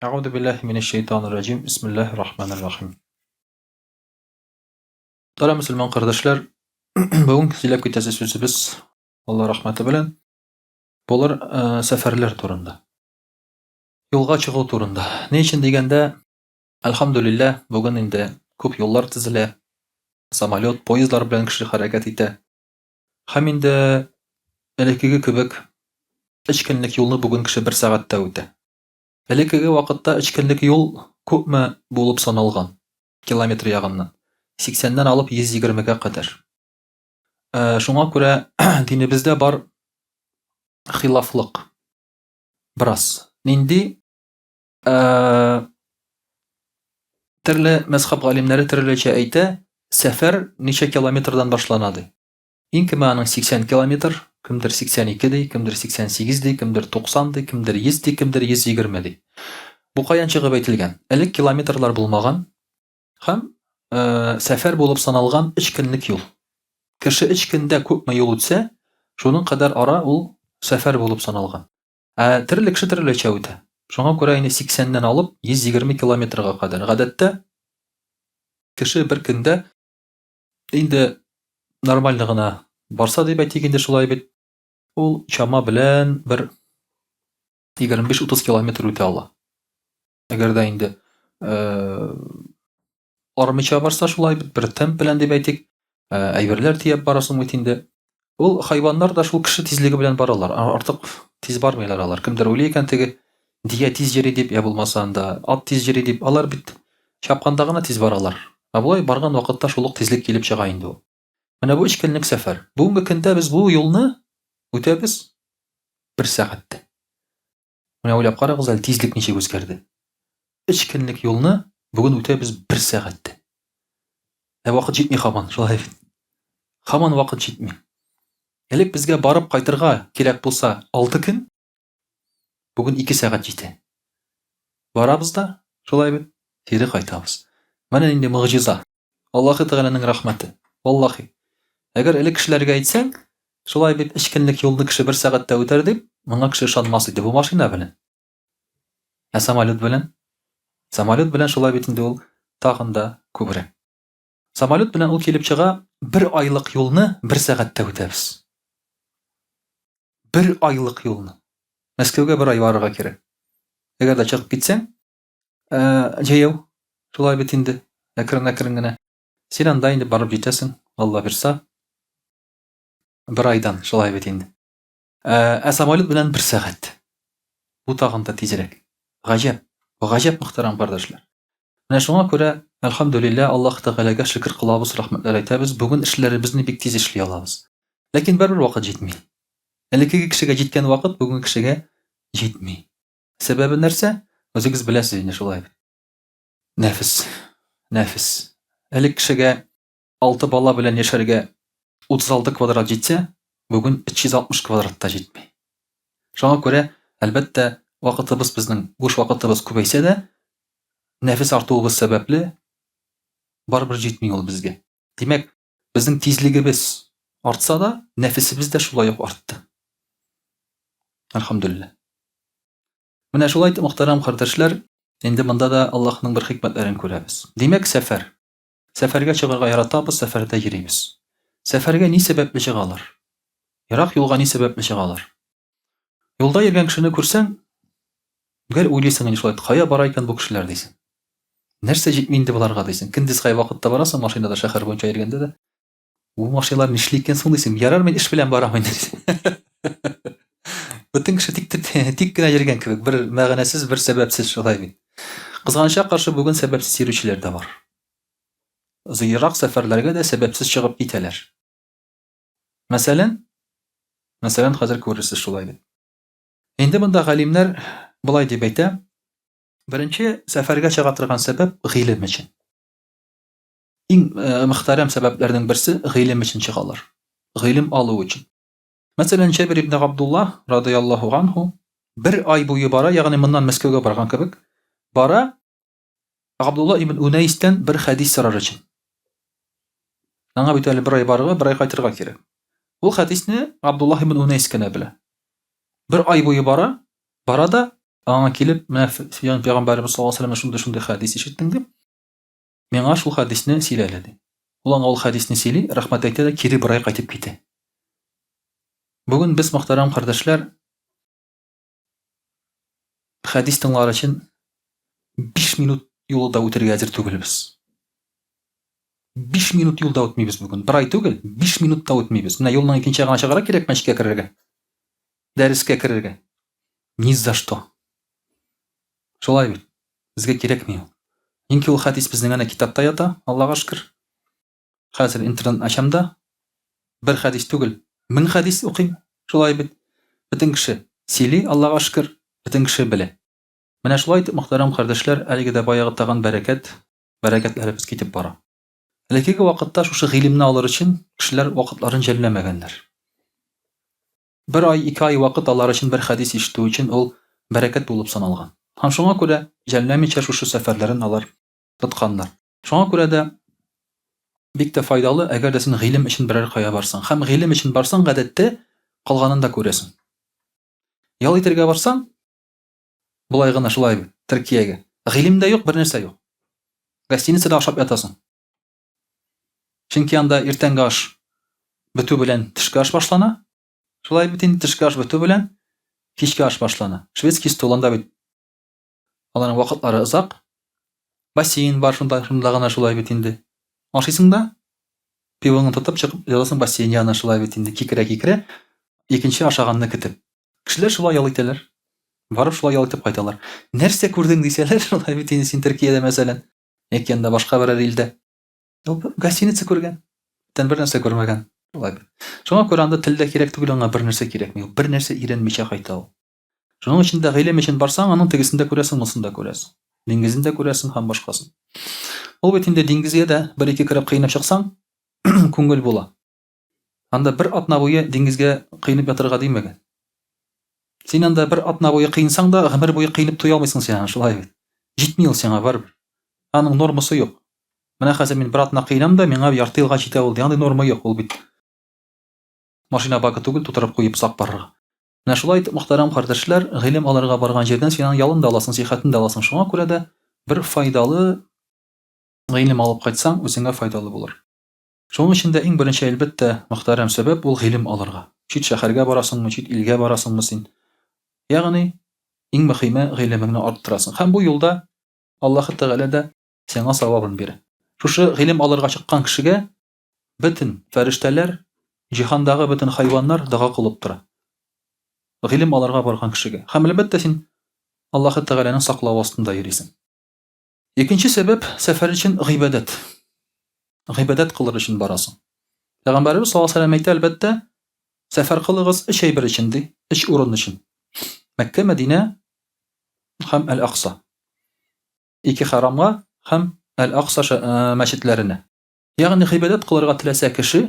أعوذ بالله من الشيطان الرجيم. Bismillahirrahmanirrahim. Muhtaram musulmon qardoshlar, bugun sizlarga o'tkazish so'zimiz Alloh rahmati bilan bular safarlar turында. Yo'lga chiqu turында. Ne uchun deganda, alhamdulillah, bugun endi ko'p yo'llar tizila, samolyot, poyezdlar bilan kishi harakat eta. Ham endi elektrigi kebek 3 kunlik yo'lni bugun kishi 1 soatda o'ta. Элекеге вакытта 3 көнлек юл күпме булып саналган километр ягыннан 80дән алып 120гә кадәр. Шуңа күрә динебездә бар хилафлык бераз. Нинди төрле мәзһәб галимнәре төрлечә әйтә, сәфәр ничә километрдан башлана ди. Иң кеме аның 80 километр, кемдер 82 ди, кемдер 88 ди, кемдер 90 ди, кемдер 100 ди, кемдер 120 ди. Бу каян чыгып әйтелгән? Элек километрлар булмаган һәм сәфәр булып саналган 3 көнлек юл. Кеше 3 көндә күпме юл үтсә, шуның кадәр ара ул сәфәр булып саналган. Төрле кеше төрлечә үтә. Шуңа күрә инде 80дән алып 120 километрга кадәр. Гадәттә кеше бер көндә инде нормаль гына барса дип әйтик инде шулай бит. Ул чама белән бер 25-30 километр үтә ала. Әгәр дә инде армыйча барса шулай бит бер темп белән дип әйтик, әйберләр тиеп барасың бит инде. Ул хайваннар да шул кеше тизлеге белән баралар. Артык тиз бармыйлар алар. Кемдер уйлый икән теге дия тиз йөри дип, я булмаса анда ат тиз йөри дип, алар бит чапканда гына тиз баралар. Булай барган вакытта шул ук тизлек килеп чыга инде ул. Менә бу 3 көнлек сәфәр. Бүгенге көндә без бу юлны үтәбез 1 сәгатьтә. Менә уйлап карагыз, әле тизлек ничек үзгәрде. 3 көнлек юлны бүген үтәбез 1 сәгатьтә. Вакыт җитми һаман, шулай бит. Һаман вакыт җитми. Элек безгә барып кайтырга кирәк булса 6 көн, бүген 2 сәгать җитә. Барабыз да, шулай бит, кире кайтабыз. Менә инде мөгъҗиза. Аллаһы Тәгаләнең рәхмәте. Валлаһи. Әгәр элек кешеләргә әйтсәң, шулай бит 3 көнлек юлны кеше 1 сәгатьтә үтәр дип, моңа кеше ышанмас иде. Бу машина белән. Самолет белән? Самолет белән шулай бит инде ул тагын да күбрәк. Самолет белән ул килеп чыга 1 айлык юлны 1 сәгатьтә үтәбез. 1 айлык юлны. Мәскәүгә 1 ай барырга кирәк. Әгәр дә чыгып китсәң, җәяү, шулай бит инде, әкрен-әкрен генә. Син анда инде барып җитәсең, Алла бирсә. 1 айдан, шулай бит инде. Самолет белән 1 сәгать. Бу тагын да тизрәк. Гаҗәп. Гаҗәп мөхтәрәм кардәшләр. Менә шуңа күрә, алхамдулилlah, Аллаһ Тәгаләгә шөкр кылабыз, рәхмәтләр әйтәбез. Бүген эшләребезне бик тиз эшли алабыз. Ләкин бер вакыт җитми. Элекеге кешегә җиткән вакыт бүген кешегә җитми. Сәбәбе нәрсә? Үзегез беләсез инде шулай. Нәфес. Нәфес. Элек кешегә 6 бала белән яшәргә 36 квадрат җитсә, бүген 360 квадратта җитми. Шуңа күрә, әлбәттә, вакытыбыз безнең буш вакытыбыз күбәйсә дә, нәфес артуыбыз сәбәпле барыбер җитми ул безгә. Димәк, безнең тизлегебез артса да, нәфесебез дә шулай ук артты. Алхамдулилlah. Менә шулай итеп, мөхтәрәм кардәшләр, инде монда да Аллаһның бер хикмәтләрен күрәбез. Димәк, сәфәр. Сәфәргә чыгарга яратабыз, сәфәрдә йөрибез. Сәфәргә ни сәбәпле чыгалар? Ярак юлга ни сәбәпле чыгалар? Юлда йөргән кешене күрсәң, гел уйлыйсың инде шулай, кая бара икән бу кешеләр дисең. Нәрсә җитми инде буларга дисең. Көндез кай вакытта барасың машинада шәһәр буенча йөргәндә дә, бу машиналар нишли икән соң дисең. Ярар, мин эш белән барам инде. Бөтен кеше тик кенә йөргән кебек, бер мәгънәсез, бер сәбәпсез шулай бит. Кызганычка каршы бүген сәбәпсез йөрүчеләр дә бар. Зыйрак сәфәрләргә дә сәбәпсез чыгып китәләр. Мәсәлән, хәзер күрерсез шулай бит. Инде монда галимнәр булай дип әйтә, беренче сәфәргә чыга торган сәбәп гыйлем өчен. Иң мөхтәрәм сәбәпләрнең берсе гыйлем өчен чыгалар. Гыйлем алу өчен. Мәсәлән, Җабир ибн Абдулла радиллаһу анһу 1 ай буе бара, ягъни моннан Мәскәүгә барган кебек, бара Абдулла ибн Унайстан бер хәдис сорар өчен. Аңа бит әле 1 ай барырга, 1 ай кайтырга кирәк. Ул хәдисне Абдулла ибн Унайс кенә белә. 1 ай буе бара да Аңа килеп, менә Пәйгамбәрбез саллаллаһу алейһи ва сәлләм шундый хәдис ишеттең дип, миңа шул хәдисне сөйләле ди. Ул аңа ул хәдисне сөйли, рәхмәт әйтә дә кире бер ай кайтып китә. Бүген без, мөхтәрәм кардәшләр, хәдис тыңлар өчен 5 минут юлда үтәргә әзер түгелбез. 5 минут юлда үтмибез бүген. Бер ай түгел, 5 минутта үтмибез. Менә юлның икенче ягына чыгарга кирәк мәчеткә керергә. Дәрескә керергә. Ни за что. Шулай бит. Безгә кирәкми ул. Инки ул хәдис безнең әнә китапта ята, Аллага шөкер. Хәзер интернет ачамда бер хәдис түгел, 1000 хәдис укыйм. Шулай бит. Бөтен кеше сөйли, Аллага шөкер, бөтен кеше белә. Менә шулай итеп, мөхтәрәм кардәшләр, әлеге дә баягы тагын бәрәкәтләребез китеп бара. Элеккеге вакытта шушы гыйлемне алыр өчен кешеләр вакытларын жәлләмәгәннәр. Бер ай, 2 ай вакыт алар өчен бер хәдис ишетү өчен ул бәрәкәт булып саналган. Һәм шуңа күрә жәлләмичә шушы сәфәрләрен алар тотканнар. Шуңа күрә дә бик тә файдалы, әгәр дә син гыйлем өчен берәр кая барсаң, һәм гыйлем өчен барсаң, гадәттә калганын да күрәсең. Ял итәргә барсаң, булай гына шулай бит, Төркиягә. Гыйлем дә юк, бер нәрсә юк. Гостиницада ашап ятасың. Чөнки анда иртәнге аш бетү белән төшке аш башлана. Шулай бит инде төшке аш бетү белән кичке аш башлана. Шведский стол анда бит. Аларның вакытлары озак. Бассейн бар шунда гына шулай бит инде. Ашыйсың да, пивоңны тотып чыгып ятасың бассейн янына шулай бит инде. Кикерә, икенче ашаганны көтеп. Кешеләр шулай ял итәләр. Барып шулай ял итеп кайталар. Нәрсә күрдең дисәләр, шулай бит инде син Төркиядә мәсәлән, яки анда башка бер илдә. Гостиница күргән. Тән бер нәрсә күрмәгән. Шулай бит. Шуңа күрә анда телдә кирәк түгел, аңа бер нәрсә кирәкми. Бер нәрсә өйрәнмичә кайта ул. Шуның өчен дә гыйлем өчен барсаң, аның тегесендә күрәсең, монсында күрәсең. Диңгезендә күрәсең һәм башкасын. Ул бит инде диңгезгә дә бер-ике кирәп кыйнап чыксаң, күңел була. Анда бер атна буе диңгезгә кыйнап ятырга димәгән. Син анда бер атна буе кыйнсаң да, гомер буе кыйнап туя алмыйсың син, шулай бит. Җитми ул сиңа барыбер. Аның нормасы юк. Менә хәзер мин бер атна кыйнам да, миңа ярты елга җитә ул. Ягъни норма юк ул бит. Машина бакы түгел, тутырып куеп сак барырга. Менә шулай итеп, мөхтәрәм кардәшләр, гыйлем алырга барган җирдән син ялын да аласың, сихәтен дә аласың. Шуңа күрә дә бер файдалы гыйлем алып кайтсаң, үзеңә файдалы булыр. Шуның өчен дә иң беренче әлбәттә мөхтәрәм сәбәп ул гыйлем алырга. Чит шәһәргә барасыңмы, чит илгә барасыңмы син? Ягъни иң мөһиме гыйлемеңне арттырасың. Һәм бу юлда Аллаһ Тәгалә дә сиңа савабын бирә. Шушы гыйлем алырга чыккан кешегә бөтен фәрештәләр, җиһандагы бөтен хайваннар дуга кылып тора. Гыйлем алырга барган кешегә. Һәм әлбәттә син Аллаһ Тәгаләнең саклау астында йөрисең. Икенче сәбәп сәфәр өчен гыйбадат. Гыйбадат кылыр өчен барасың. Пәйгамбәрбез саллаллаһу алейһи ва сәлләм әйтә, әлбәттә, сәфәр кылыгыз өч әйбер өчен ди, өч урын өчен. Мәккә, Мәдинә һәм Әл-Акса. Ике харамга һәм Әл-Акса мәчетләренә. Ягъни гыйбадат кылырга теләсә кеше,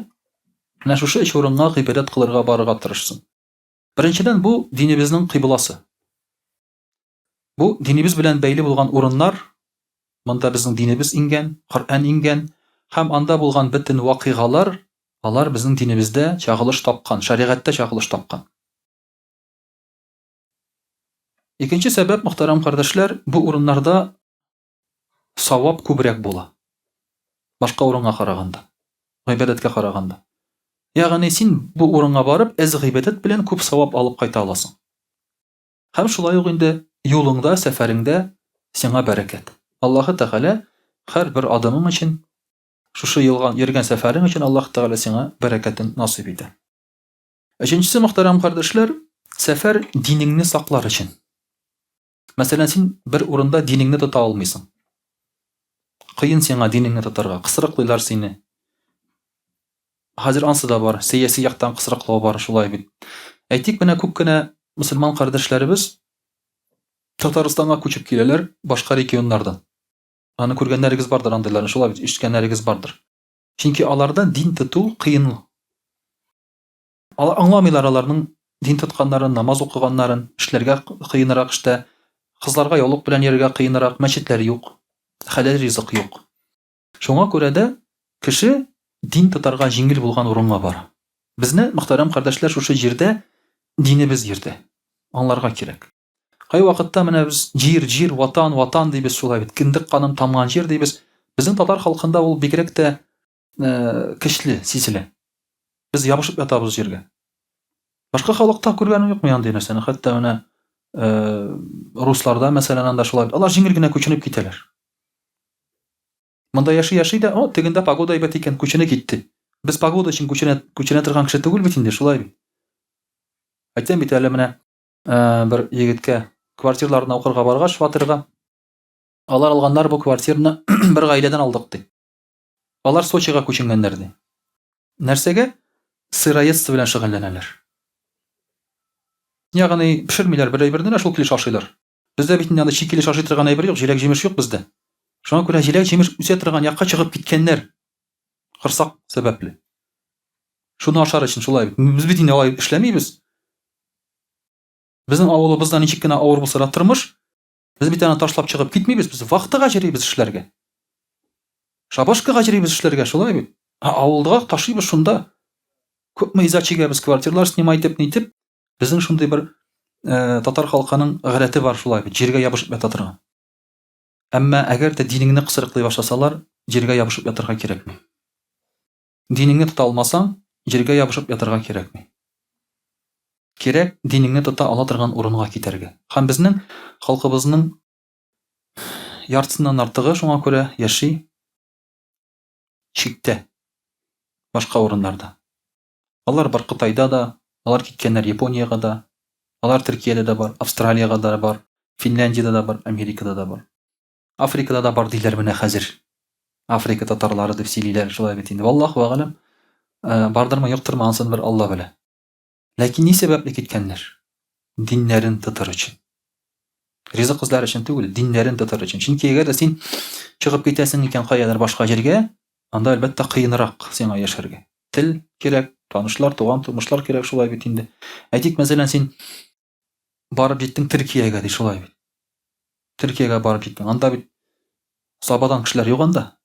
менә шушы өч урынга гыйбадат кылырга барырга тырышсын. Беренчедән, бу динебезнең кыйбласы. Бу динебез белән бәйле булган урыннар, монда безнең динебез ингән, Коръән ингән, һәм анда булган бөтен вакыйгалар, алар безнең динебездә чагылыш тапкан, шәригатьтә чагылыш тапкан. Икенче сәбәп, мөхтәрәм кардәшләр, бу урыннарда савап күбрәк була. Башка урынга караганда, гыйбадәткә караганда. Ягъни син бу урынга барып, әз гыйбадәт белән күп савап алып кайта аласың. Һәм шулай ук инде юлыңда, сәфәреңдә сиңа бәрәкәт. Аллаһ Тәгалә һәр бер адымың өчен, шушы йөргән сәфәрең өчен Аллаһ Тәгалә сиңа бәрәкәтен насыйп итә. Өченчесе, мөхтәрәм кардәшләр, сәфәр динеңне саклар өчен. Мәсәлән, син бер урында динеңне тота алмыйсың. Кыен сиңа динеңне тотарга, кысрыклыйлар сине. Хәзер ансы да бар, сәяси яктан кысрыклау бар, шулай бит. Әйтик, менә күп кенә мөселман кардәшләребез Татарстанга күчеп киләләр башка регионнардан. Аны күргәннәрегез бардыр, андыйларны шулай бит, ишеткәннәрегез бардыр. Чөнки аларда дин тоту кыен. Аңламыйлар аларның дин тотканнарын, намаз укыганнарын, эшләргә кыенрак эштә, кызларга яулык белән йөрергә кыенрак, мәчетләр юк, хәләл ризык юк. Шуңа күрә дә кеше дин тотарга җиңел булган урынга бара. Безне, мөхтәрәм кардәшләр, шушы җирдә динебез йөрде. Аңларга кирәк. Кай вакытта менә без җир, ватан дибез шулай бит. Киндек каным тамган җир дибез. Безнең татар халкында ул бигрәк тә көчле сизелә. Без ябышып ятабыз җиргә. Башка халыкта күргәнем юкмы андый нәрсәне. Хәтта менә русларда мәсәлән анда шулай. Алар җиңел генә күченеп китәләр. Монда яши да, тегендә погода әйбәт икән, күченеп китте. Без погода өчен күченә торган кеше түгел бит инде, шулай бит. Әйтәм бит әле менә бер егеткә квартираларына укырга баргач, фатирга алар алганнар бу квартираны бер гаиләдән алдык ди. Алар Сочига күченгәннәр ди. Нәрсәгә? Сыроедство белән шөгыльләнәләр. Ягъни пешермиләр бер әйберне, шул килеш ашыйлар. Бездә бит инде анда чикилеш ашый торган әйбер юк, җиләк җимеш юк бездә. Шуңа күрә җиләк җимеш үсә торган якка чыгып киткәннәр. Кырсак сәбәпле. Шуны ашар өчен шулай бит. Без бит инде алай эшләмибез. Безнең авылыбызда ничек кенә авыр булса да тормыш, без бит аны ташлап чыгып китмибез, без вахтага җөрибез эшләргә. Шабашкага җөрибез эшләргә, шулай бит. Авылга ташыйбыз шунда. Күпме изачыга без квартиралар снимай итеп, нитеп, безнең шундый бер татар халкының гадәте бар шулай бит, җиргә ябышып ята торган. Әмма әгәр дә динеңне кысрыклый башласалар, җиргә ябышып ятырга кирәкми. Динеңне тота алмасаң, җиргә ябышып ятырга кирәкми. Кирәк динеңне тота ала торган урынга китәргә. Һәм безнең халкыбызның яртысыннан артыгы шуңа күрә яши чиктә, башка урыннарда. Алар бар Кытайда да, алар киткәннәр Япониягә да, алар Төркиядә дә бар, Австралиягә да бар, Финляндиядә да бар, Америкада да бар. Африкада да бар диләр менә хәзер. Африка татарлары дип сөйлиләр, шулай бит инде. Валлаһу агалам. Бардырмы, юктырмы, ансын бер Алла белә. Ләкин ни сәбәпле киткәннәр? Диннәрен тотар өчен. Ризык эзләр өчен түгел, диннәрен тотар өчен. Чөнки әгәр дә син чыгып китәсең икән каядыр башка җиргә, анда әлбәттә кыенрак сиңа яшәргә. Тел кирәк, танышлар, туган тумышлар кирәк, шулай бит инде. Әйтик, мәсәлән, син барып җиттең Төркиягә ди, шулай бит. Төркиягә барып җиттең. Анда бит сабадан кешеләр юк анда.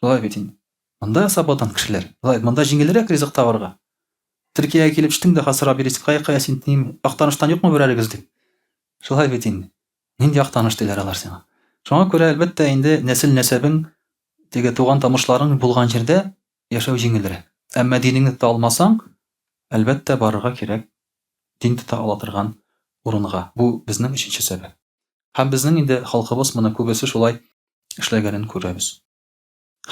Шулай бит инде. Анда сабадан кешеләр. Шулай, монда җиңелрәк ризык табарга. Төркиягә килеп җиттең дә хасыра бирисең, кая син тим, актаныштан юкмы берәрегез дип. Шулай бит инде. Нинди актаныш диләр алар сиңа. Шуңа күрә әлбәттә инде нәсел-нәсәбең, теге туган тамышларың булган җирдә яшәү җиңелрәк. Әмма динеңне тота алмасаң, әлбәттә барырга кирәк. Дин тота ала торган урынга. Бу безнең өченче сәбәп. Һәм безнең инде халкыбыз моны күбесе шулай эшләгәнен күрәбез.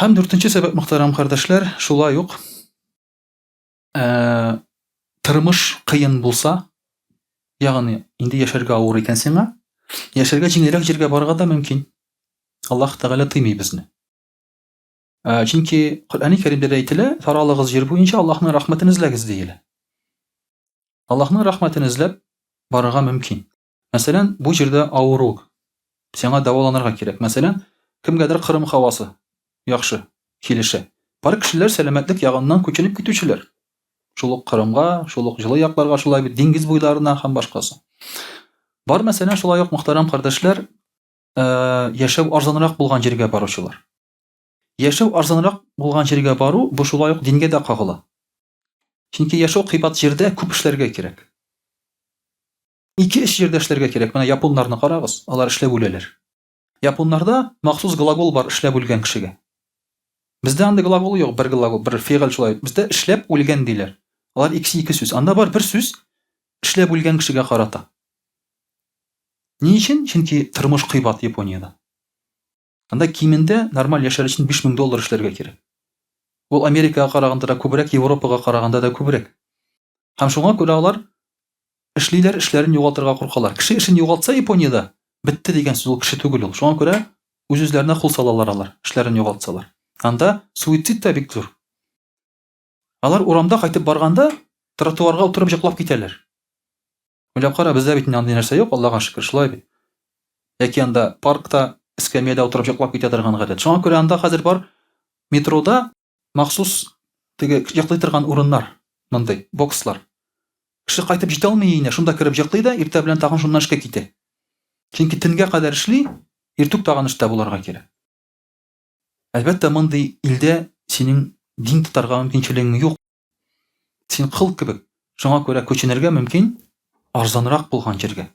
Һәм дүртенче сәбәп, мөхтәрәм кардәшләр, шулай ук тормыш кыен булса, ягъни инде яшәргә авыр икән сиңа, яшәргә җиңелрәк җиргә барырга да мөмкин. Аллаһ Тәгалә тыймый безне. Чөнки Коръәни Кәримдә әйтелә, таралыгыз җир буенча Аллаһның рәхмәтен эзләгез диелә. Аллаһның рәхмәтен эзләп барырга мөмкин. Мәсәлән, бу җирдә авыру, сиңа дәваланырга кирәк. Мәсәлән, кемгәдер Кырым һавасы яхшы килешә. Бар кешеләр сәламәтлек ягыннан күченеп китүчеләр. Шул ук Кырымга, шул ук җылы якларга, шулай бит диңгез буйларына һәм башкасы. Бар мәсәлән, шулай ук мөхтәрәм кардәшләр, яшәү арзанрак булган җиргә баручылар. Яшәү арзанрак булган җиргә бару, бу шулай ук дингә дә кагыла. Чөнки яшәү кыйбат җирдә күп эшләргә кирәк. Ике эш җирдә эшләргә кирәк. Менә японнарны карагыз, алар эшләп үләләр. Японнарда махсус глагол бар эшләп үлгән кешегә. Бездә андый глагол юк, бер глагол, бер фигыль шулай. Бездә эшләп үлгән диләр. Алар икесе ике сүз. Анда бар бер сүз эшләп үлгән кешегә карата. Ни өчен? Чөнки тормыш кыйбат Япониядә. Анда кимендә нормаль яшәр өчен $5000 эшләргә кирәк. Ул Америкага караганда да күбрәк, Европага караганда да күбрәк. Һәм шуңа күрә алар эшлиләр, эшләрен югалтырга куркалар. Кеше эшен югалтса Япониядә, бетте дигән сүз ул кеше түгел ул. Шуңа күрә үз-үзләренә кул салалар алар, эшләрен югалтсалар. Анда суицид та бик зур. Алар урамда кайтып барганда, тротуарга утырып йоклап китәләр. Уйлап кара, бездә бит андый нәрсә юк, Аллаһка шөкер, шулай бит. Яки анда паркта эскәмиядә утырып йоклап китә торган гадәт. Шуңа күрә анда хәзер бар метрода махсус теге йоклый торган урыннар, мондай бокслар. Кеше кайтып җитә алмый өенә, шунда кереп йоклый да, иртә белән тагын шуннан эшкә китә. Чөнки төнгә кадәр эшли, иртүк тагын эштә булырга кирәк. Әлбәттә, мондый илдә синең дин тотарга мөмкинчелегең юк. Син кыл кебек. Шуңа күрә күченергә мөмкин арзанрак булган җиргә.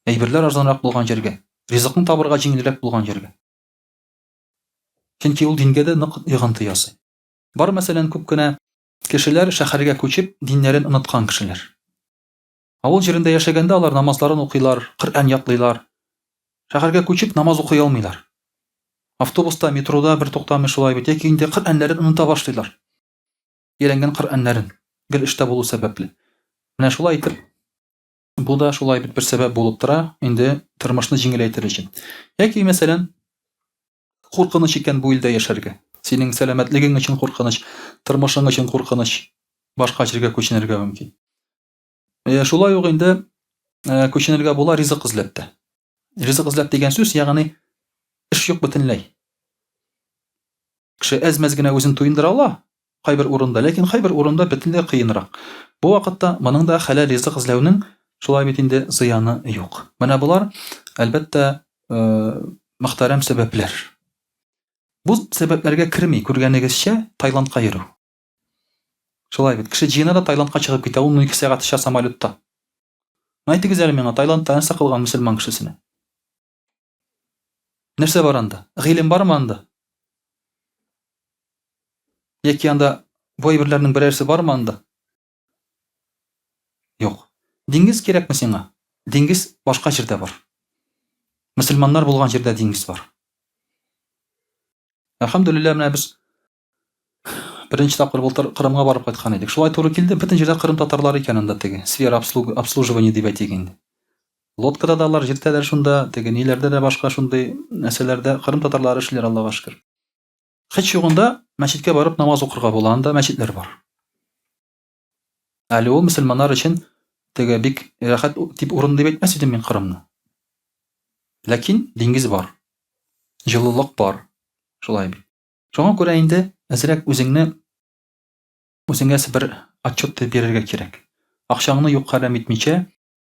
әйберләр арзанрак булган җиргә, ризыкны табырга җиңелрәк булган җиргә. Чөнки ул дингә дә нык йогынты ясый. Бар мәсәлән күп кенә кешеләр шәһәргә күчеп диннәрен оныткан кешеләр. Авыл җирендә яшәгәндә алар намазларын укыйлар, Коръән ятлыйлар. Шәһәргә күчеп намаз укый алмыйлар. Автобуста, метрода бер туктамый шулай бит, яки инде Коръәннәрен оныта башлыйлар. Өйрәнгән Коръәннәрен гел эштә булу сәбәпле. Менә шулай итеп, бу да шулай бит бер сәбәп булып тора, инде тормышны җиңеләйтер өчен. Яки мәсәлән, куркыныч икән бу илдә яшәргә. Синең сәламәтлегең өчен куркыныч, тормышың өчен куркыныч, башка җиргә күченергә мөмкин. Шулай ук инде күченергә була ризык эзләп тә. Ризык эзләп дигән сүз, ягъни эш юк бөтенләй. Кеше әз-мәз генә үзен туендыра ала кайбер урында, ләкин кайбер урында бөтенләй кыенрак. Бу вакытта моның да хәләл ризык эзләүнең шулай бит инде зыяны юк. Менә булар әлбәттә мөхтәрәм сәбәпләр. Бу сәбәпләргә керми, күргәнегезчә, Таиландка йөрү. Шулай бит, кеше җыена да Таиландка чыгып китә, 12 сәгать оча самолетта. Әйтегез әле миңа, Таиландта нәрсә кылган мөселман кешесенә? Нәрсә бар анда? Гыйлем бармы анда? Яки анда бу әйберләрнең берәрсе бармы анда? Юк. Диңгез кирәкме сиңа? Диңгез башка җирдә бар. Мөселманнар булган җирдә диңгез бар. Әлхәмдүлилләh, менә без беренче тапкыр былтыр Кырымга барып кайткан идек. Шулай туры килде, бөтен җирдә Кырым татарлары икән анда теге. Сфера обслуживания дип әйтик инде. Лодкада да алар җирдәләр шунда, теге ниләрдә дә башка шундый нәрсәләрдә Кырым татарлары эшләр, Аллаһка шөкер. Һич югында мәчеткә барып намаз укырга була, анда мәчетләр бар. Әле ул мөселманнар өчен теге бик рәхәт дип урын дип әйтмәс идем мин Кырымны. Ләкин диңгез бар. Җылылык бар. Шулай бит. Шуңа күрә инде әзрәк үзеңне үзеңә бер отчет бирергә кирәк. Акчаңны юк хәрәм итмичә,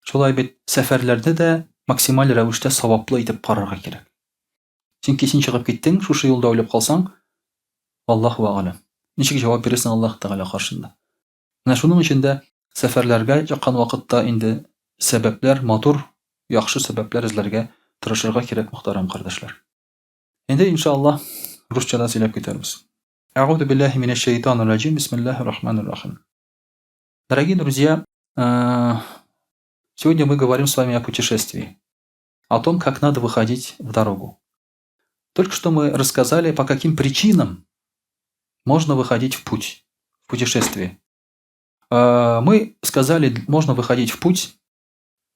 шулай бит сәфәрләрдә дә максималь рәвештә саваплы итеп карарга кирәк. Чөнки син чыгып киттең, шушы юлда уйлап калсаң, Аллаһу а'лам. Ничек җавап бирәсең Аллаһ Тәгалә каршында? Менә шуның өчен дә сәфәрләргә чыккан вакытта инде сәбәпләр, матур, яхшы сәбәпләр эзләргә тырышырга кирәк, мөхтәрәм кардәшләр. Инде иншаллаһ русчада сөйләп китәрбез. А'удhu billahi minash shaitanir rajim. Bismillahir rahmanir rahim. Дорогие друзья, сегодня мы говорим с вами о путешествии, о том, как надо выходить в дорогу. Только что мы рассказали, по каким причинам можно выходить в путь, в путешествие. Мы сказали, можно выходить в путь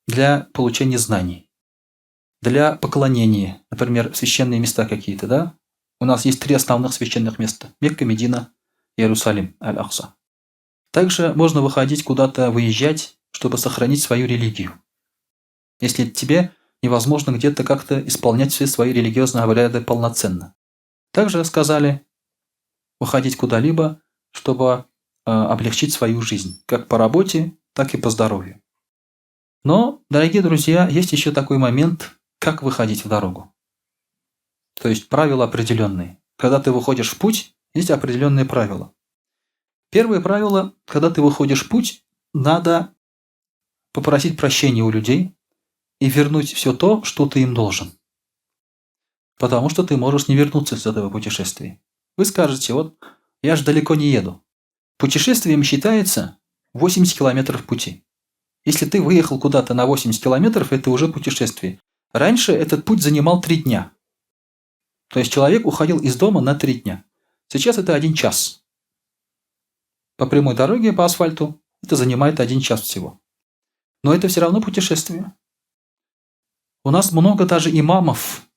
для получения знаний, для поклонения, например, священные места какие-то, да? У нас есть 3 основных священных места: Мекка, Медина, Иерусалим, Аль-Акса. Также можно выходить куда-то, выезжать, чтобы сохранить свою религию. Если тебе невозможно где-то как-то исполнять все свои религиозные обряды полноценно. Также сказали выходить куда-либо, чтобы облегчить свою жизнь, как по работе, так и по здоровью. Но, дорогие друзья, есть еще такой момент, как выходить в дорогу. То есть правила определенные. Когда ты выходишь в путь, есть определенные правила. Первое правило, когда ты выходишь в путь, надо попросить прощения у людей и вернуть все то, что ты им должен. Потому что ты можешь не вернуться с этого путешествия. Вы скажете, вот я же далеко не еду. Путешествием считается 80 километров пути. Если ты выехал куда-то на 80 километров, это уже путешествие. Раньше этот путь занимал 3 дня. То есть человек уходил из дома на 3 дня. Сейчас это 1 час. По прямой дороге, по асфальту, это занимает 1 час всего. Но это все равно путешествие. У нас много даже имамов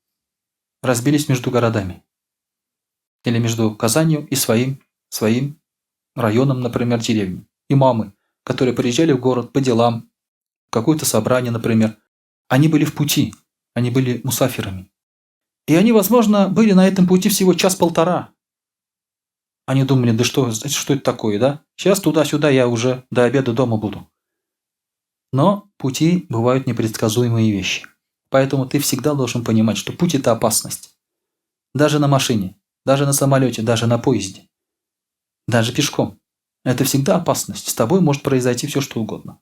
разбились между городами. Или между Казанью и своим районом, например, деревней. Имамы, которые приезжали в город по делам, в какое-то собрание, например, они были в пути, они были мусафирами. И они, возможно, были на этом пути всего 1-1,5 часа. Они думали, да что это такое, да? Сейчас туда-сюда я уже до обеда дома буду. Но пути бывают непредсказуемые вещи. Поэтому ты всегда должен понимать, что путь – это опасность. Даже на машине, даже на самолете, даже на поезде, даже пешком. Это всегда опасность. С тобой может произойти все, что угодно.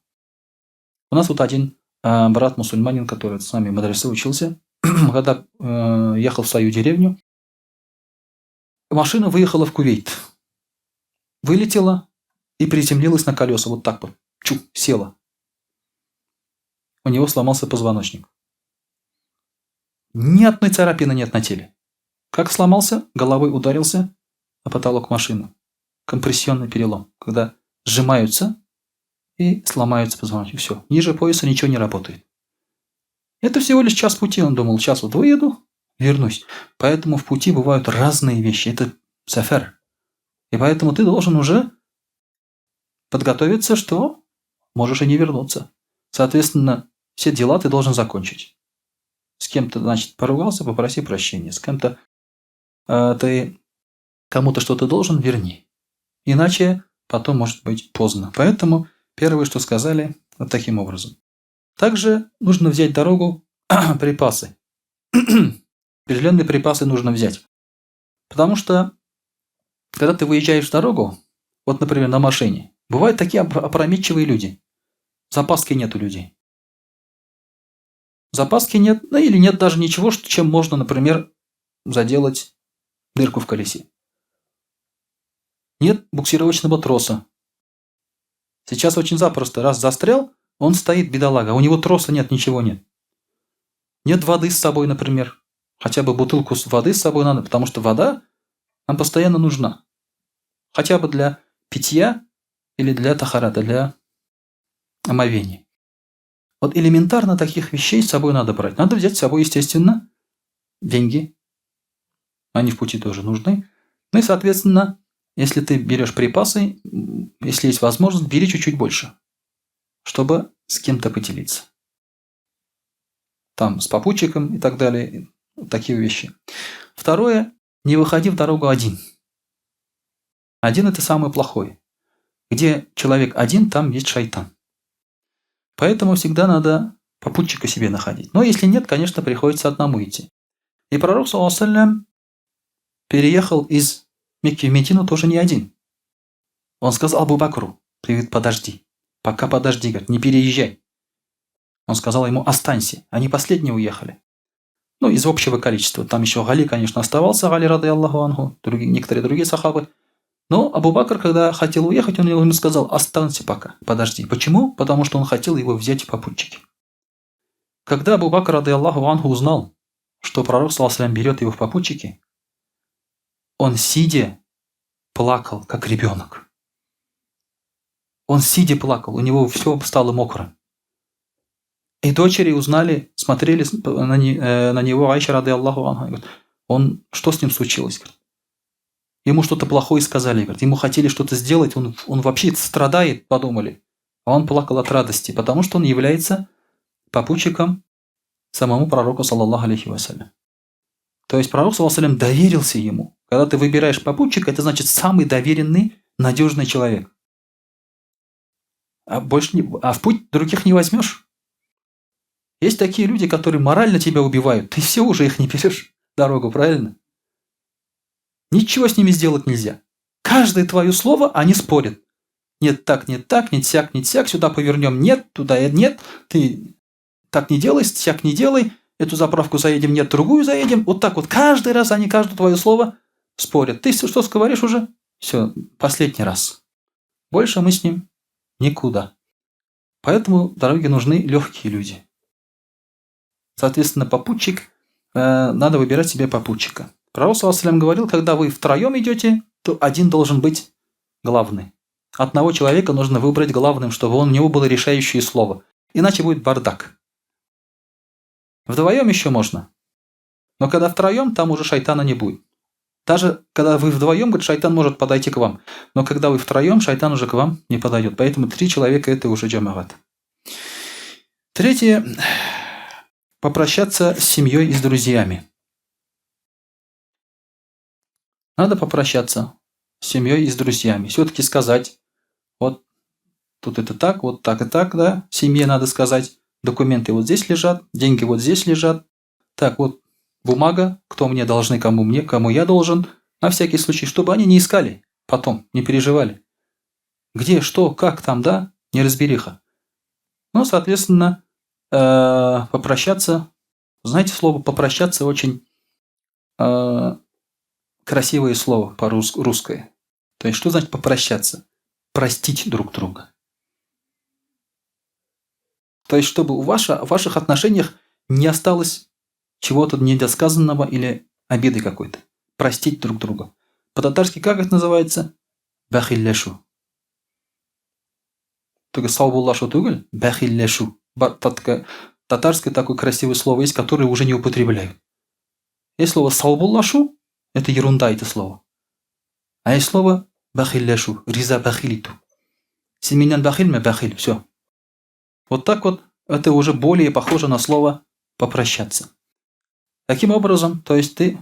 У нас вот один брат мусульманин, который с нами в мадресе учился, когда ехал в свою деревню, машина выехала в Кувейт. Вылетела и приземлилась на колеса. Вот так вот. Чук, села. У него сломался позвоночник. Ни одной царапины нет на теле. Как сломался? Головой ударился о потолок машины. Компрессионный перелом. Когда сжимаются и сломаются позвоночник. Все. Ниже пояса ничего не работает. Это всего лишь час пути. Он думал, час вот выеду, вернусь. Поэтому в пути бывают разные вещи. Это сафар. И поэтому ты должен уже подготовиться, что можешь и не вернуться. Соответственно, все дела ты должен закончить. С кем-то, значит, поругался, попроси прощения. С кем-то ты кому-то что-то должен, верни. Иначе потом может быть поздно. Поэтому первое, что сказали, вот таким образом. Также нужно взять дорогу припасы. Определенные припасы нужно взять. Потому что, когда ты выезжаешь в дорогу, вот, например, на машине, бывают такие опрометчивые люди. Запаски нет у людей. Запаски нет, ну или нет даже ничего, чем можно, например, заделать дырку в колесе. Нет буксировочного троса. Сейчас очень запросто. Раз застрял, он стоит, бедолага. У него троса нет, ничего нет. Нет воды с собой, например. Хотя бы бутылку воды с собой надо, потому что вода нам постоянно нужна. Хотя бы для питья или для тахарата, для омовения. Вот элементарно таких вещей с собой надо брать. Надо взять с собой, естественно, деньги. Они в пути тоже нужны. Ну и, соответственно, если ты берешь припасы, если есть возможность, бери чуть-чуть больше, чтобы с кем-то поделиться. Там с попутчиком и так далее. Такие вещи. Второе. Не выходи в дорогу один. Один – это самое плохое. Где человек один, там есть шайтан. Поэтому всегда надо попутчика себе находить. Но если нет, конечно, приходится одному идти. И пророк, саллаллаху алейхи переехал из Мекки в Медину тоже не один. Он сказал Абу Бакру: «Привет, подожди. Пока подожди, говорит, не переезжай». Он сказал ему: «Останься». Они последние уехали. Ну, из общего количества. Там еще Гали, конечно, оставался, Гали, рады Аллаху анху, некоторые другие сахабы. Но Абу Бакр, когда хотел уехать, он ему сказал: «Останься пока, подожди». Почему? Потому что он хотел его взять в попутчики. Когда Абу Бакр, рады Аллаху анху, узнал, что пророк, саллаллаху алейхи, берет его в попутчики, он, сидя, плакал, как ребенок. Он, сидя, плакал, у него все стало мокрым. И дочери узнали, смотрели на него, Айша, рады Аллаху анха, он, что с ним случилось? Ему что-то плохое сказали, говорит, ему хотели что-то сделать, он вообще страдает, подумали. А он плакал от радости, потому что он является попутчиком самому пророку, саллаллаху алейхи вассалям. То есть пророк, саллаллаху алейхи вассалям, доверился ему. Когда ты выбираешь попутчика, это значит самый доверенный, надежный человек. А в путь других не возьмешь. Есть такие люди, которые морально тебя убивают. Ты все уже их не берешь дорогу, правильно? Ничего с ними сделать нельзя. Каждое твое слово они спорят. Нет так, нет так, нет сяк, нет сяк, сюда повернем, нет, туда нет, ты так не делай, сяк не делай, эту заправку заедем, нет, другую заедем. Вот так вот каждый раз они каждое твое слово спорят. Ты что говоришь уже? Все, последний раз. Больше мы с ним никуда. Поэтому дороге нужны легкие люди. Соответственно, попутчик, надо выбирать себе попутчика. Пророк, саллаллаху алейхи ва саллям, говорил, когда вы втроем идете, то один должен быть главный. Одного человека нужно выбрать главным, чтобы у него было решающее слово. Иначе будет бардак. Вдвоем еще можно. Но когда втроем, там уже шайтана не будет. Даже когда вы вдвоем, говорит, шайтан может подойти к вам. Но когда вы втроем, шайтан уже к вам не подойдет. Поэтому 3 человека – это уже джамагат. Третье. Попрощаться с семьей и с друзьями. Надо попрощаться с семьей и с друзьями. Все-таки сказать: вот тут это так, вот так и так, да. Семье надо сказать: документы вот здесь лежат, деньги вот здесь лежат. Так, вот бумага, кто мне должны, кому я должен. На всякий случай, чтобы они не искали потом, не переживали. Где, что, как там, да, неразбериха. Ну, соответственно, попрощаться. Знаете, слово «попрощаться» очень красивое слово по-русское. То есть, что значит попрощаться? Простить друг друга. То есть, чтобы в ваших отношениях не осталось чего-то недосказанного или обиды какой-то. Простить друг друга. По-татарски как это называется? Бахиллешу. Только саубуллашу тугель, бахиллешу. Татарское такое красивое слово есть, которое уже не употребляют. Есть слово саубуллашу, это ерунда, это слово. А есть слово бахиллешу, риза бахилиту. Семенян бахиль, ме бахиль, все. Вот так вот, это уже более похоже на слово попрощаться. Таким образом, то есть ты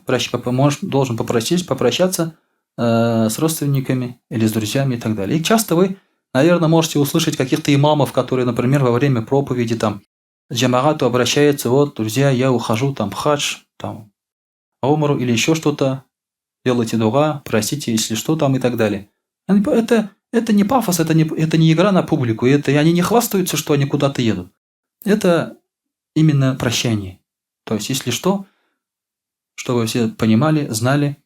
должен попрощаться с родственниками или с друзьями и так далее. И часто вы, наверное, можете услышать каких-то имамов, которые, например, во время проповеди там джамаату обращаются: вот, друзья, я ухожу там в хадж, там, умру или еще что-то, делайте дуга, простите, если что там и так далее. Это не пафос, это не игра на публику, и они не хвастаются, что они куда-то едут. Это именно прощание. То есть, если что, чтобы все понимали, знали,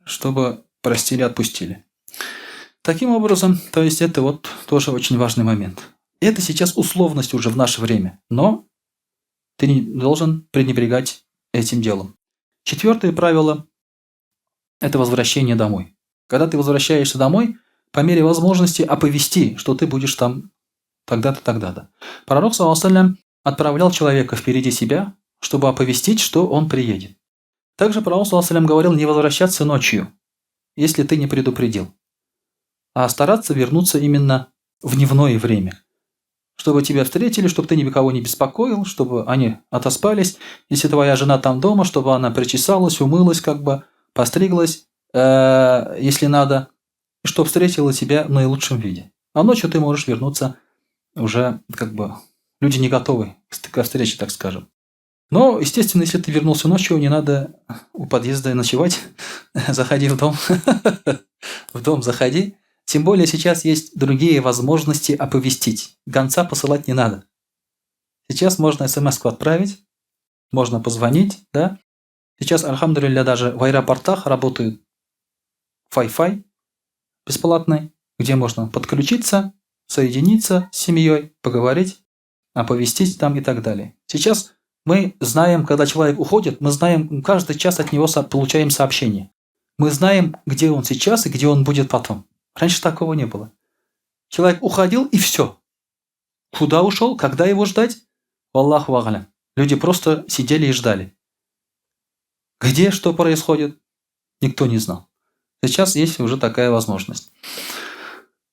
чтобы простили, отпустили. Таким образом, то есть это вот тоже очень важный момент. Это сейчас условность уже в наше время, но ты не должен пренебрегать этим делом. 4 правило – это возвращение домой. Когда ты возвращаешься домой, по мере возможности оповести, что ты будешь там тогда-то, тогда-то. Пророк, саллаллаху алейхи, отправлял человека впереди себя, чтобы оповестить, что он приедет. Также пророк, саллаллаху алейхи, говорил не возвращаться ночью, если ты не предупредил, а стараться вернуться именно в дневное время, чтобы тебя встретили, чтобы ты никого не беспокоил, чтобы они отоспались. Если твоя жена там дома, чтобы она причесалась, умылась, постриглась, если надо, и чтобы встретила тебя в наилучшем виде. А ночью ты можешь вернуться уже люди не готовы к встрече, так скажем. Но, естественно, если ты вернулся ночью, не надо у подъезда ночевать. Заходи в дом. В дом заходи. Тем более сейчас есть другие возможности оповестить. Гонца посылать не надо. Сейчас можно смс-ку отправить, можно позвонить, да. Сейчас, альхамдулилля, даже в аэропортах работает Wi-Fi бесплатный, где можно подключиться, соединиться с семьей, поговорить, оповестить там и так далее. Сейчас мы знаем, когда человек уходит, мы знаем, каждый час от него получаем сообщение. Мы знаем, где он сейчас и где он будет потом. Раньше такого не было. Человек уходил и все. Куда ушел, когда его ждать? Валлаху а'алям. Люди просто сидели и ждали. Где что происходит, никто не знал. Сейчас есть уже такая возможность.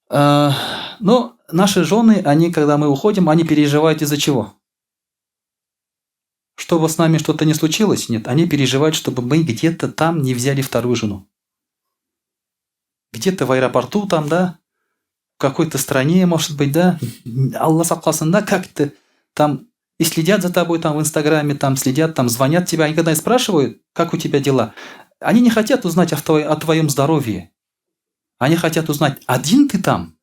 Но наши жены, когда мы уходим, они переживают из-за чего? Чтобы с нами что-то не случилось? Нет, они переживают, чтобы мы где-то там не взяли вторую жену. Где-то в аэропорту там, да, в какой-то стране, может быть, да, Аллах сакласын, да, как-то там и следят за тобой там в Инстаграме, там следят, там звонят тебе, они когда и спрашивают, как у тебя дела, они не хотят узнать о твоем здоровье. Они хотят узнать, один ты там,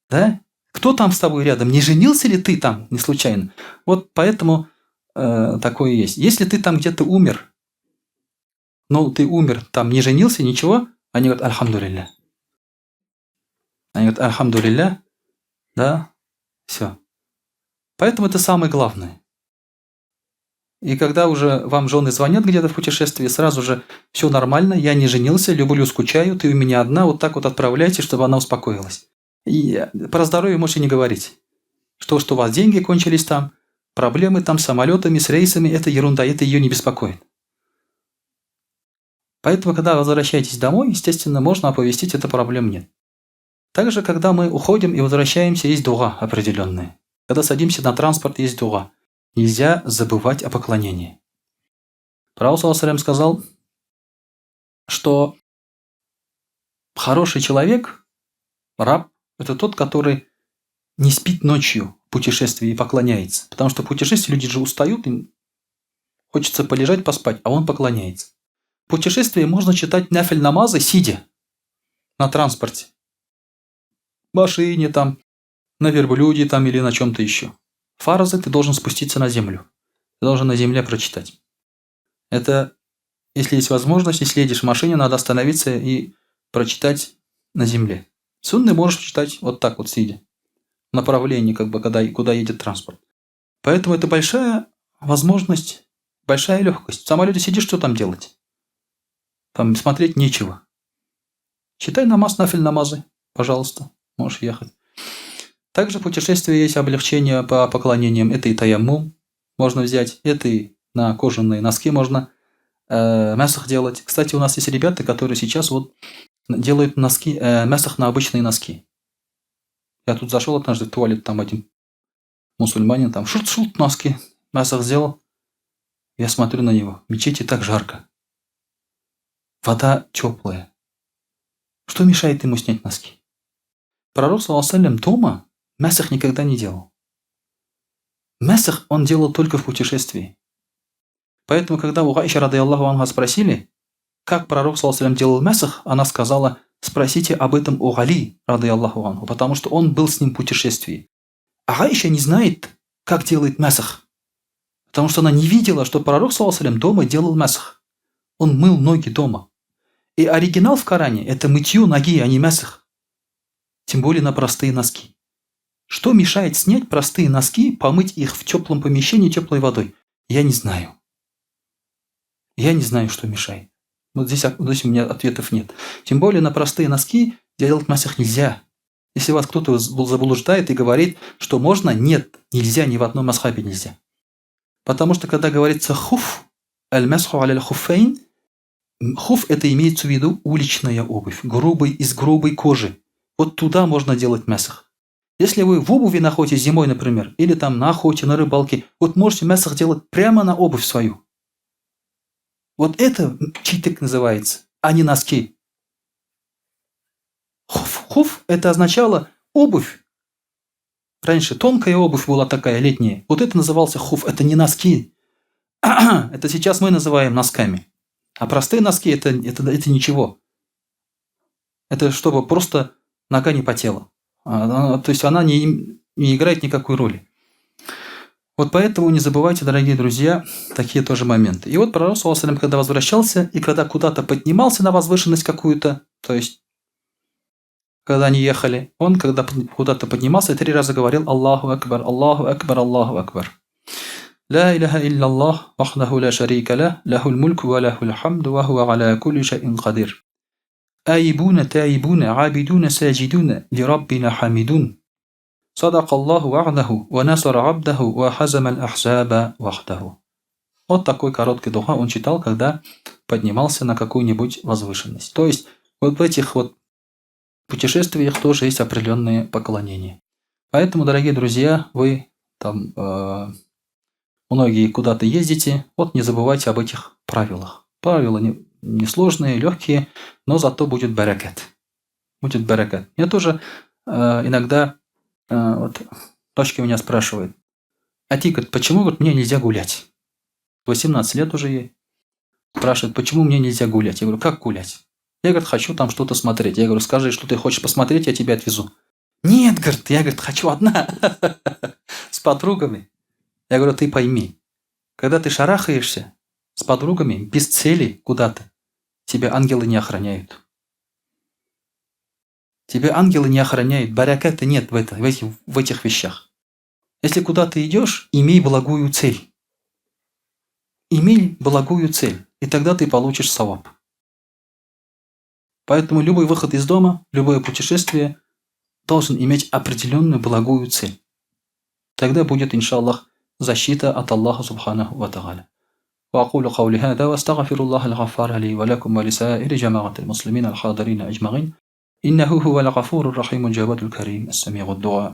да? Кто там с тобой рядом? Не женился ли ты там не случайно? Вот поэтому такое есть. Если ты там где-то умер, но ты умер, там не женился, ничего, они говорят альхамдулилля. Они говорят альхамдулилля, да, все. Поэтому это самое главное. И когда уже вам жены звонят где-то в путешествии, сразу же все нормально, я не женился, люблю, скучаю, ты у меня одна, вот так вот отправляйте, чтобы она успокоилась. И про здоровье можете не говорить. Что у вас деньги кончились там, проблемы там с самолетами, с рейсами, это ерунда, это ее не беспокоит. Поэтому, когда возвращаетесь домой, естественно, можно оповестить, это проблем нет. Также, когда мы уходим и возвращаемся, есть дуга определенная. Когда садимся на транспорт, есть дуга. Нельзя забывать о поклонении. Пророк саллаллаху алейхи сказал, что хороший человек, раб, это тот, который не спит ночью в путешествии и поклоняется. Потому что в путешествии люди же устают, им хочется полежать, поспать, а он поклоняется. В путешествии можно читать нафиль намазы, сидя на транспорте. В машине там, на верблюде там или на чем-то еще. фаразы ты должен спуститься на землю. Ты должен на земле прочитать. Это, если есть возможность, если едешь в машине, надо остановиться и прочитать на земле. Сунны можешь читать вот так вот, сидя. В направлении, куда едет транспорт. Поэтому это большая возможность, большая легкость. В самолете сидишь, что там делать? Там смотреть нечего. Читай намаз, нафиль намазы, пожалуйста, можешь ехать. Также в путешествии есть облегчение по поклонениям. Это и таяммум можно взять, это и на кожаные носки можно мясах делать. Кстати, у нас есть ребята, которые сейчас вот делают носки, мясах на обычные носки. Я тут зашел однажды в туалет, там один мусульманин, там шурт-шурт носки, мясах сделал. Я смотрю на него, в мечети так жарко. Вода теплая. Что мешает ему снять носки? Пророк, саллаллаху дома мясах никогда не делал. Мясах он делал только в путешествии. Поэтому, когда у Аиши, радийаллаху анха, спросили, как пророк, саллаллаху делал мясах, она сказала, спросите об этом у Али, радийаллаху анху, потому что он был с ним в путешествии. А Аиша не знает, как делает мясах, потому что она не видела, что пророк, саллаллаху дома делал мясах. Он мыл ноги дома. И оригинал в Коране – это мытье ноги, а не мясах. Тем более на простые носки. Что мешает снять простые носки, помыть их в теплом помещении теплой водой? Я не знаю. Я не знаю, что мешает. Вот здесь у меня ответов нет. Тем более на простые носки делать мясах нельзя. Если вас кто-то заблуждает и говорит, что можно, нет, нельзя, ни в одном масхабе нельзя. Потому что когда говорится хуф, аль-масху аля хуфейн, хуф это имеется в виду уличная обувь, из грубой кожи. Вот туда можно делать мясах. Если вы в обуви находитесь зимой, например, или там на охоте, на рыбалке, вот можете мясах делать прямо на обувь свою. Вот это читик называется, а не носки. Хуф это означало обувь. Раньше тонкая обувь была такая, летняя. Вот это назывался хуф, это не носки. Это сейчас мы называем носками. А простые носки это ничего. Это чтобы просто нога не потела. То есть она не играет никакой роли. Вот поэтому не забывайте, дорогие друзья, такие тоже моменты. И вот пророк, саллаллаху алейхи, когда возвращался и когда куда-то поднимался на возвышенность какую-то, то есть когда они ехали, он, когда куда-то поднимался, 3 раза говорил Аллаху Акбар, Аллаху Акбар, Аллаху Акбар. Ла илляха илляллах, вахдаху ла шарика лах, лахул мульку ва лахул хамду, ва хуа аля кулли шайин кадир. آيبون تائبون عابدون ساجدون لربنا حامدون صدق الله وعده ونصر عبده وحزم الأحزاب وحده. Вот такой короткий духа он читал, когда поднимался на какую-нибудь возвышенность. То есть вот в этих вот путешествиях тоже есть определенные поклонения. Поэтому, дорогие друзья, вы там многие куда-то ездите, вот не забывайте об этих правилах. Правила несложные, легкие, но зато будет баракат. Будет баракат. Я тоже иногда, вот, дочка меня спрашивает, а ты, говорит, почему мне нельзя гулять? 18 лет уже ей. Спрашивает, почему мне нельзя гулять? Я говорю, как гулять? Я, говорит, хочу там что-то смотреть. Я говорю, скажи, что ты хочешь посмотреть, я тебя отвезу. Нет, говорит, я, говорит, хочу одна. С подругами. Я говорю, ты пойми, когда ты шарахаешься с подругами без цели куда-то, тебя ангелы не охраняют. Тебя ангелы не охраняют. Бараката нет в этих вещах. Если куда ты идешь, имей благую цель. Имей благую цель, и тогда ты получишь саваб. Поэтому любой выход из дома, любое путешествие должен иметь определенную благую цель. Тогда будет, иншаллах, защита от Аллаха субханаху ва тааля. وأقول قولي هذا وأستغفر الله الغفار لي ولكم ولسائر جماعة المسلمين الحاضرين أجمعين إنه هو الغفور الرحيم الجواد الكريم السميع الدعاء.